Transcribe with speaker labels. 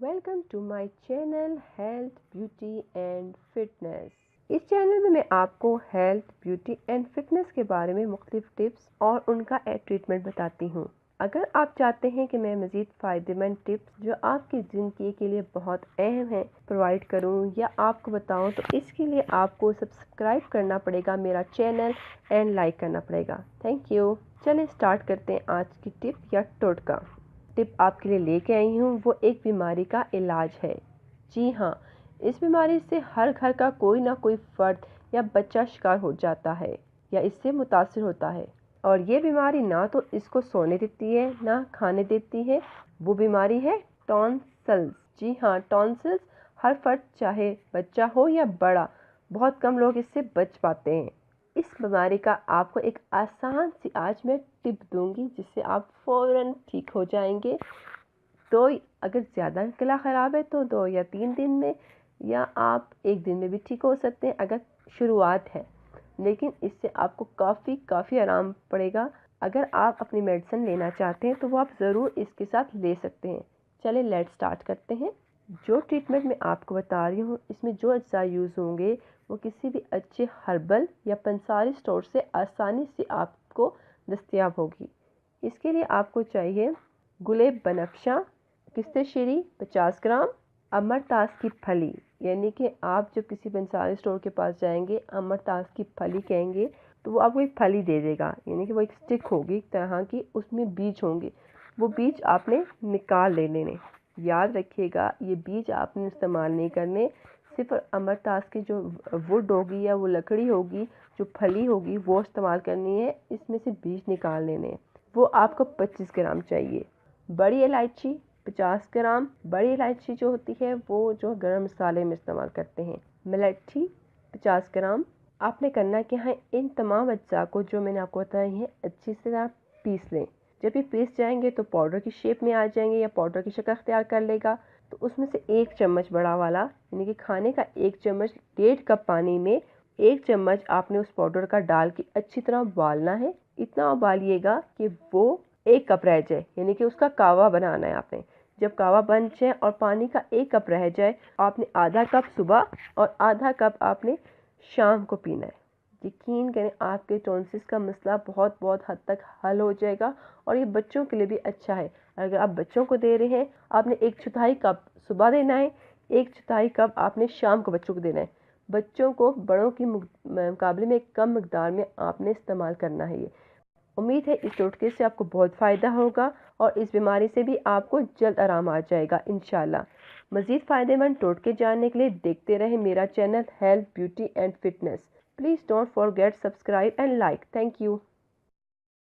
Speaker 1: Welcome to my channel health beauty and fitness. इस channel में मैं आपको हेल्थ ब्यूटी एंड फिटनेस के बारे में मुख्तलिफ टिप्स और उनका ट्रीटमेंट बताती हूँ। अगर आप चाहते हैं कि मैं मज़ीद फ़ायदेमंद टिप्स जो आपकी ज़िंदगी के लिए बहुत अहम है प्रोवाइड करूँ या आपको बताऊँ, तो इसके लिए आपको सब्सक्राइब करना पड़ेगा मेरा चैनल एंड लाइक करना पड़ेगा। Thank you. चलिए स्टार्ट करते हैं आज की टिप या टोटका। टिप आपके लिए लेके आई हूँ वो एक बीमारी का इलाज है। जी हाँ, इस बीमारी से हर घर का कोई ना कोई फर्द या बच्चा शिकार हो जाता है या इससे मुतासिर होता है। और ये बीमारी ना तो इसको सोने देती है ना खाने देती है। वो बीमारी है टॉन्सिल्स। जी हाँ, टॉन्सिल्स हर फर्द चाहे बच्चा हो या बड़ा, बहुत कम लोग इससे बच पाते हैं। इस बीमारी का आपको एक आसान सी आज मैं टिप दूंगी जिससे आप फ़ौरन ठीक हो जाएंगे। तो अगर ज़्यादा गला ख़राब है तो 2 या 3 दिन में, या आप 1 दिन में भी ठीक हो सकते हैं अगर शुरुआत है। लेकिन इससे आपको काफ़ी आराम पड़ेगा। अगर आप अपनी मेडिसिन लेना चाहते हैं तो वो आप ज़रूर इसके साथ ले सकते हैं। चलिए लेट्स स्टार्ट करते हैं। जो ट्रीटमेंट मैं आपको बता रही हूँ इसमें जो अज्जा यूज़ होंगे वो किसी भी अच्छे हर्बल या पंसारी स्टोर से आसानी से आपको दस्तयाब होगी। इसके लिए आपको चाहिए गुलेब बनफशा, किस्तेशीरी 50 ग्राम, अमरतास की फली। यानी कि आप जब किसी पंसारी स्टोर के पास जाएंगे, अमरतास की फली कहेंगे तो वो आपको एक फली दे देगा। यानी कि वो एक स्टिक होगी एक तरह की, उसमें बीज होंगे। वो बीज आपने निकाल लेने। याद रखिएगा, ये बीज आपने इस्तेमाल नहीं करने। सिर्फ अमरतास की जो वुड होगी या वो लकड़ी होगी, जो फली होगी, वो इस्तेमाल करनी है। इसमें से बीज निकाल लेने। वो आपको 25 ग्राम चाहिए। बड़ी इलायची 50 ग्राम। बड़ी इलायची जो होती है वो जो गरम मसाले में इस्तेमाल करते हैं। मिलेठी 50 ग्राम। आपने करना क्या है, इन तमाम अज्जा को जो मैंने आपको बताई हैं अच्छी से आप पीस लें। जब ये पीस जाएंगे तो पाउडर की शेप में आ जाएंगे या पाउडर की शक्ल अख्तियार कर लेगा। तो उसमें से 1 चम्मच बड़ा वाला, यानी कि खाने का 1 चम्मच, 1.5 कप पानी में 1 चम्मच आपने उस पाउडर का डाल के अच्छी तरह उबालना है। इतना उबालिएगा कि वो 1 कप रह जाए, यानी कि उसका कावा बनाना है आपने। जब कावा बन जाए और पानी का 1 कप रह जाए, आपने आधा कप सुबह और आधा कप आपने शाम को पीना है। यकीन करें आपके टॉन्सिल्स का मसला बहुत हद तक हल हो जाएगा। और ये बच्चों के लिए भी अच्छा है। अगर आप बच्चों को दे रहे हैं, आपने 1/4 कप सुबह देना है, 1/4 कप आपने शाम को बच्चों को देना है। बच्चों को बड़ों की मुकाबले में कम मकदार में आपने इस्तेमाल करना है। ये उम्मीद है इस टोटके से आपको बहुत फ़ायदा होगा और इस बीमारी से भी आपको जल्द आराम आ जाएगा इंशाल्लाह। मज़ीद फ़ायदेमंद टोटके जानने के लिए देखते रहें मेरा channel health beauty and fitness. Please don't forget subscribe and like. Thank you.